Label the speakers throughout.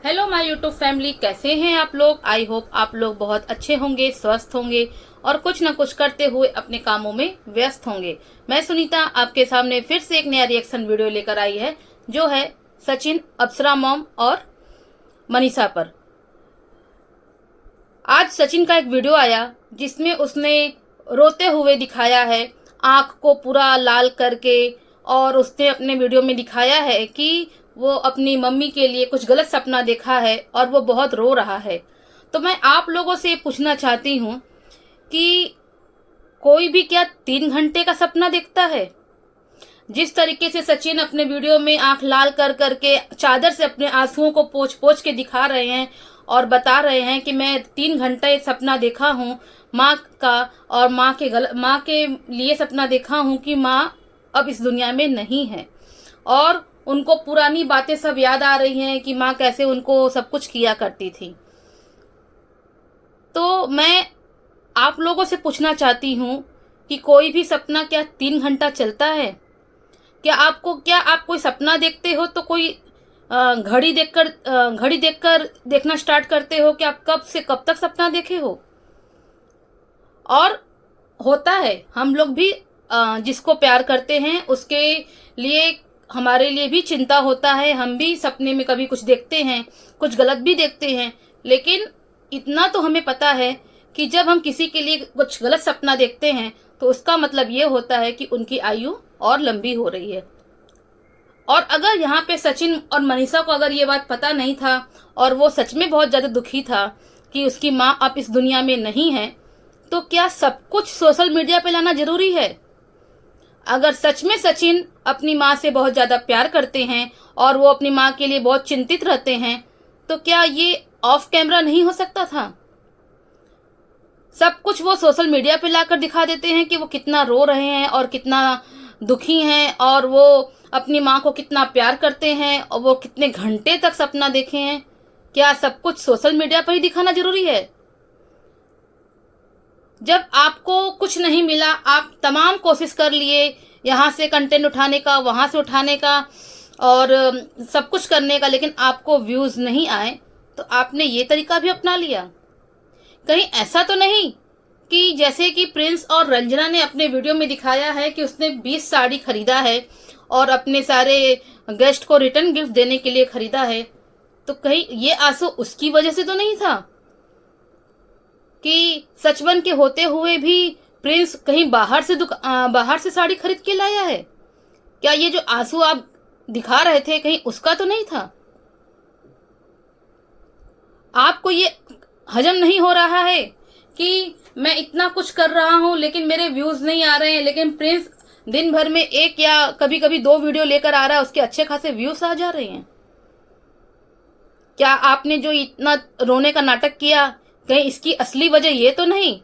Speaker 1: Hello my YouTube family, कैसे हैं आप लोग। आई होप आप लोग बहुत अच्छे होंगे, स्वस्थ होंगे और कुछ न कुछ करते हुए अपने कामों में व्यस्त होंगे। मैं सुनीता आपके सामने फिर से एक नया रिएक्शन वीडियो लेकर आई है, जो है सचिन, अप्सरा मॉम और मनीषा पर। आज सचिन का एक वीडियो आया जिसमें उसने रोते हुए दिखाया है, आंख को पूरा लाल करके, और उसने अपने वीडियो में दिखाया है कि वो अपनी मम्मी के लिए कुछ गलत सपना देखा है और वो बहुत रो रहा है। तो मैं आप लोगों से पूछना चाहती हूँ कि कोई भी क्या 3 घंटे का सपना देखता है। जिस तरीके से सचिन अपने वीडियो में आंख लाल कर करके चादर से अपने आंसुओं को पोंछ पोंछ के दिखा रहे हैं और बता रहे हैं कि मैं 3 घंटे सपना देखा हूँ माँ का, और माँ के लिए सपना देखा हूँ कि माँ अब इस दुनिया में नहीं है, और उनको पुरानी बातें सब याद आ रही हैं कि माँ कैसे उनको सब कुछ किया करती थी। तो मैं आप लोगों से पूछना चाहती हूँ कि कोई भी सपना क्या 3 घंटा चलता है। क्या आप कोई सपना देखते हो तो कोई घड़ी देखकर देखना स्टार्ट करते हो कि आप कब से कब तक सपना देखे हो। और होता है, हम लोग भी जिसको प्यार करते हैं उसके लिए, हमारे लिए भी चिंता होता है। हम भी सपने में कभी कुछ देखते हैं, कुछ गलत भी देखते हैं, लेकिन इतना तो हमें पता है कि जब हम किसी के लिए कुछ गलत सपना देखते हैं तो उसका मतलब ये होता है कि उनकी आयु और लंबी हो रही है। और अगर यहाँ पे सचिन और मनीषा को अगर ये बात पता नहीं था और वो सच में बहुत ज़्यादा दुखी था कि उसकी माँ अब इस दुनिया में नहीं है, तो क्या सब कुछ सोशल मीडिया पे लाना जरूरी है। अगर सच में सचिन अपनी माँ से बहुत ज़्यादा प्यार करते हैं और वो अपनी माँ के लिए बहुत चिंतित रहते हैं, तो क्या ये ऑफ कैमरा नहीं हो सकता था। सब कुछ वो सोशल मीडिया पे लाकर दिखा देते हैं कि वो कितना रो रहे हैं और कितना दुखी हैं, और वो अपनी माँ को कितना प्यार करते हैं, और वो कितने घंटे तक सपना देखे हैं। क्या सब कुछ सोशल मीडिया पर ही दिखाना जरूरी है। जब आपको कुछ नहीं मिला, आप तमाम कोशिश कर लिए, यहाँ से कंटेंट उठाने का, वहाँ से उठाने का और सब कुछ करने का, लेकिन आपको व्यूज़ नहीं आए, तो आपने ये तरीका भी अपना लिया। कहीं ऐसा तो नहीं कि जैसे कि प्रिंस और रंजना ने अपने वीडियो में दिखाया है कि उसने 20 साड़ी खरीदा है और अपने सारे गेस्ट को रिटर्न गिफ्ट देने के लिए खरीदा है, तो कहीं ये आंसू उसकी वजह से तो नहीं था कि सचबन के होते हुए भी प्रिंस कहीं बाहर से साड़ी खरीद के लाया है। क्या ये जो आंसू आप दिखा रहे थे कहीं उसका तो नहीं था। आपको ये हजम नहीं हो रहा है कि मैं इतना कुछ कर रहा हूं लेकिन मेरे व्यूज नहीं आ रहे हैं, लेकिन प्रिंस दिन भर में 1 या कभी कभी 2 वीडियो लेकर आ रहा है, उसके अच्छे खासे व्यूज आ जा रहे हैं। क्या आपने जो इतना रोने का नाटक किया, कहीं इसकी असली वजह ये तो नहीं।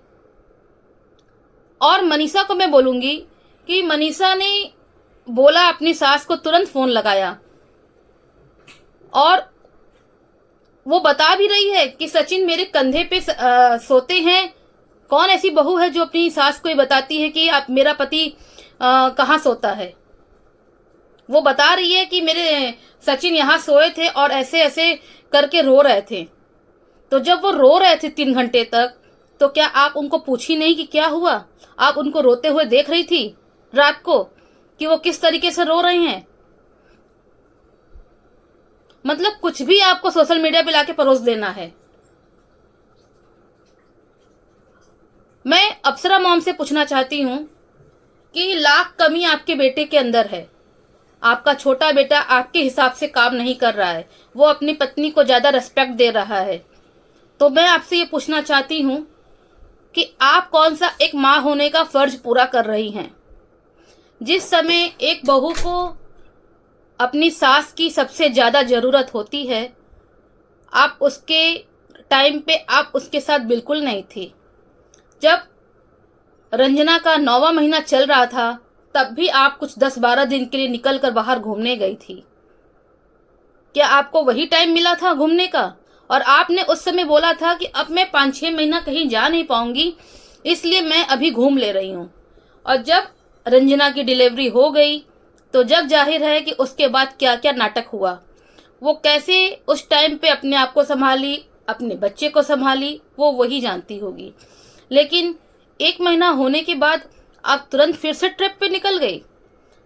Speaker 1: और मनीषा को मैं बोलूंगी कि मनीषा ने बोला, अपनी सास को तुरंत फोन लगाया और वो बता भी रही है कि सचिन मेरे कंधे पे सोते हैं। कौन ऐसी बहू है जो अपनी सास को ये बताती है कि आप मेरा पति कहाँ सोता है। वो बता रही है कि मेरे सचिन यहाँ सोए थे और ऐसे ऐसे करके रो रहे थे। तो जब वो रो रहे थे 3 घंटे तक, तो क्या आप उनको पूछी नहीं कि क्या हुआ। आप उनको रोते हुए देख रही थी रात को कि वो किस तरीके से रो रहे हैं। मतलब कुछ भी आपको सोशल मीडिया पे लाके परोस देना है। मैं अप्सरा मॉम से पूछना चाहती हूँ कि लाख कमी आपके बेटे के अंदर है। आपका छोटा बेटा आपके हिसाब से काम नहीं कर रहा है, वो अपनी पत्नी को ज्यादा रिस्पेक्ट दे रहा है। तो मैं आपसे ये पूछना चाहती हूँ कि आप कौन सा एक माँ होने का फर्ज पूरा कर रही हैं। जिस समय एक बहू को अपनी सास की सबसे ज्यादा जरूरत होती है, आप उसके टाइम पे आप उसके साथ बिल्कुल नहीं थी। जब रंजना का 9वां महीना चल रहा था, तब भी आप कुछ 10-12 दिन के लिए निकल कर बाहर घूमने गई थी। क्या आपको वही टाइम मिला था घूमने का। और आपने उस समय बोला था कि अब मैं 5-6 महीना कहीं जा नहीं पाऊंगी, इसलिए मैं अभी घूम ले रही हूँ। और जब रंजना की डिलीवरी हो गई तो जग जाहिर है कि उसके बाद क्या क्या नाटक हुआ। वो कैसे उस टाइम पे अपने आप को संभाली, अपने बच्चे को संभाली, वो वही जानती होगी। लेकिन 1 महीना होने के बाद आप तुरंत फिर से ट्रिप पे निकल गई।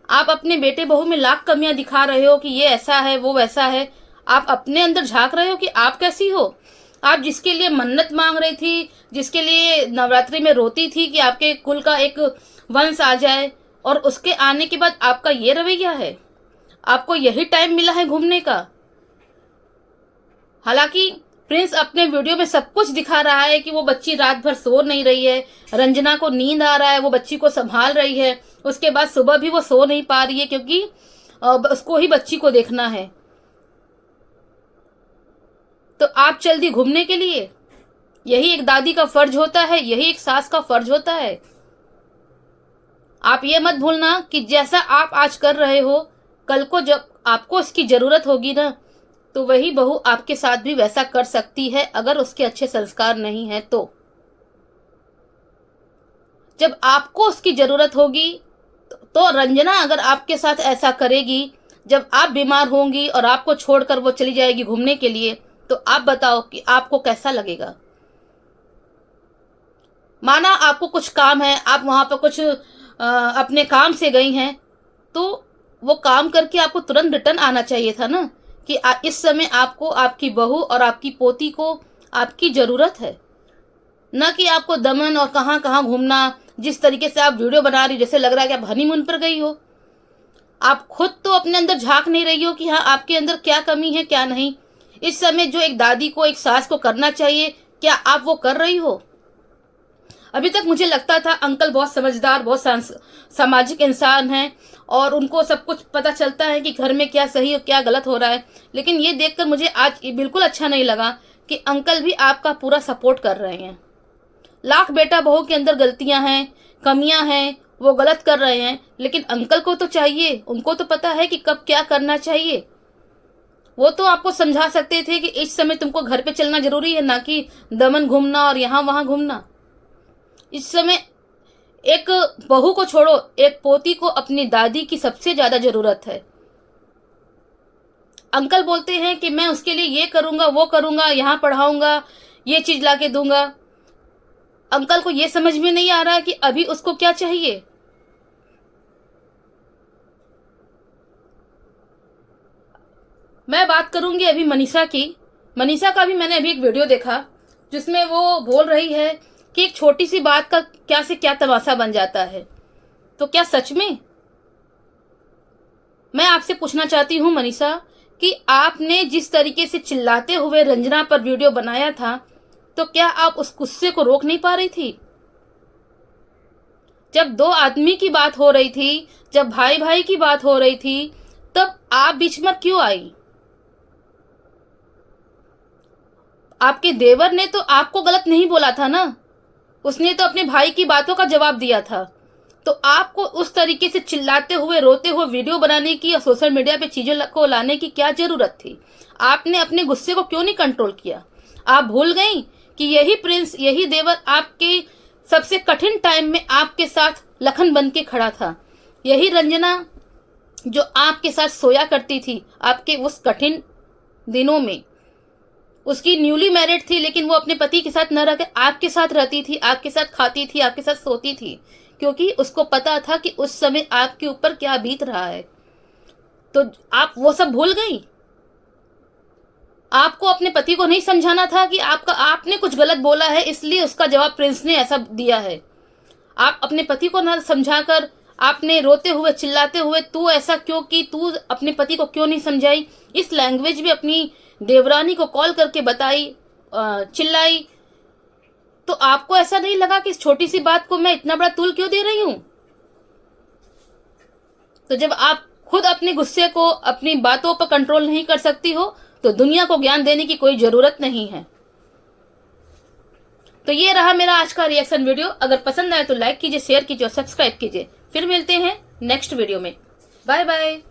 Speaker 1: आप अपने बेटे बहू में लाख कमियां दिखा रहे हो कि ये ऐसा है, वो वैसा है। आप अपने अंदर झांक रहे हो कि आप कैसी हो। आप जिसके लिए मन्नत मांग रही थी, जिसके लिए नवरात्रि में रोती थी कि आपके कुल का एक वंश आ जाए, और उसके आने के बाद आपका ये रवैया है। आपको यही टाइम मिला है घूमने का। हालांकि प्रिंस अपने वीडियो में सब कुछ दिखा रहा है कि वो बच्ची रात भर सो नहीं रही है, रंजना को नींद आ रहा है, वो बच्ची को संभाल रही है, उसके बाद सुबह भी वो सो नहीं पा रही है क्योंकि उसको ही बच्ची को देखना है। तो आप चल दी घूमने के लिए। यही एक दादी का फर्ज होता है, यही एक सास का फर्ज होता है। आप ये मत भूलना कि जैसा आप आज कर रहे हो, कल को जब आपको इसकी जरूरत होगी ना, तो वही बहू आपके साथ भी वैसा कर सकती है, अगर उसके अच्छे संस्कार नहीं है तो। जब आपको उसकी जरूरत होगी तो रंजना अगर आपके साथ ऐसा करेगी, जब आप बीमार होंगी और आपको छोड़कर वो चली जाएगी घूमने के लिए, तो आप बताओ कि आपको कैसा लगेगा। माना आपको कुछ काम है, आप वहां पर कुछ अपने काम से गई हैं, तो वो काम करके आपको तुरंत रिटर्न आना चाहिए था ना, कि इस समय आपको आपकी बहू और आपकी पोती को आपकी जरूरत है, न कि आपको दमन और कहाँ कहाँ घूमना। जिस तरीके से आप वीडियो बना रही, जैसे लग रहा है कि आप हनीमून पर गई हो। आप खुद तो अपने अंदर झांक नहीं रही हो कि हाँ आपके अंदर क्या कमी है, क्या नहीं। इस समय जो एक दादी को, एक सास को करना चाहिए, क्या आप वो कर रही हो? अभी तक मुझे लगता था अंकल बहुत समझदार, बहुत सामाजिक इंसान हैं और उनको सब कुछ पता चलता है कि घर में क्या सही और क्या गलत हो रहा है। लेकिन ये देखकर मुझे आज बिल्कुल अच्छा नहीं लगा कि अंकल भी आपका पूरा सपोर्ट कर रहे हैं। लाख बेटा बहू के अंदर गलतियां हैं, कमियां हैं, वो गलत कर रहे हैं, लेकिन अंकल को तो चाहिए, उनको तो पता है कि कब क्या करना चाहिए। वो तो आपको समझा सकते थे कि इस समय तुमको घर पे चलना जरूरी है, ना कि दमन घूमना और यहाँ वहां घूमना। इस समय एक बहू को छोड़ो, एक पोती को अपनी दादी की सबसे ज्यादा जरूरत है। अंकल बोलते हैं कि मैं उसके लिए ये करूंगा, वो करूंगा, यहाँ पढ़ाऊंगा, ये चीज लाके दूंगा। अंकल को ये समझ में नहीं आ रहा है कि अभी उसको क्या चाहिए। मैं बात करूंगी अभी मनीषा की। मनीषा का भी मैंने अभी एक वीडियो देखा जिसमें वो बोल रही है कि एक छोटी सी बात का क्या से क्या तमाशा बन जाता है। तो क्या सच में? मैं आपसे पूछना चाहती हूँ मनीषा कि आपने जिस तरीके से चिल्लाते हुए रंजना पर वीडियो बनाया था, तो क्या आप उस गुस्से को रोक नहीं पा रही थी? जब 2 आदमी की बात हो रही थी, जब भाई भाई की बात हो रही थी, तब आप बीच में क्यों आई? आपके देवर ने तो आपको गलत नहीं बोला था ना, उसने तो अपने भाई की बातों का जवाब दिया था। तो आपको उस तरीके से चिल्लाते हुए, रोते हुए वीडियो बनाने की और सोशल मीडिया पे चीजों को लाने की क्या जरूरत थी? आपने अपने गुस्से को क्यों नहीं कंट्रोल किया? आप भूल गई कि यही प्रिंस, यही देवर आपके सबसे कठिन टाइम में आपके साथ लखन बन के खड़ा था। यही रंजना जो आपके साथ सोया करती थी आपके उस कठिन दिनों में। उसकी न्यूली मैरिड थी, लेकिन वो अपने पति के साथ न रहकर आपके साथ रहती थी, आपके साथ खाती थी, आपके साथ सोती थी, क्योंकि उसको पता था कि उस समय आपके ऊपर क्या बीत रहा है। तो आप वो सब भूल गई? आपको अपने पति को नहीं समझाना था कि आपने कुछ गलत बोला है, इसलिए उसका जवाब प्रिंस ने ऐसा दिया है। आप अपने पति को न समझाकर आपने रोते हुए, चिल्लाते हुए, तू ऐसा क्यों की, तू अपने पति को क्यों नहीं समझाई, इस लैंग्वेज में अपनी देवरानी को कॉल करके बताई, चिल्लाई। तो आपको ऐसा नहीं लगा कि इस छोटी सी बात को मैं इतना बड़ा तुल क्यों दे रही हूं? तो जब आप खुद अपने गुस्से को, अपनी बातों पर कंट्रोल नहीं कर सकती हो, तो दुनिया को ज्ञान देने की कोई जरूरत नहीं है। तो ये रहा मेरा आज का रिएक्शन वीडियो। अगर पसंद आए तो लाइक कीजिए, शेयर कीजिए और सब्सक्राइब कीजिए। फिर मिलते हैं नेक्स्ट वीडियो में। Bye bye.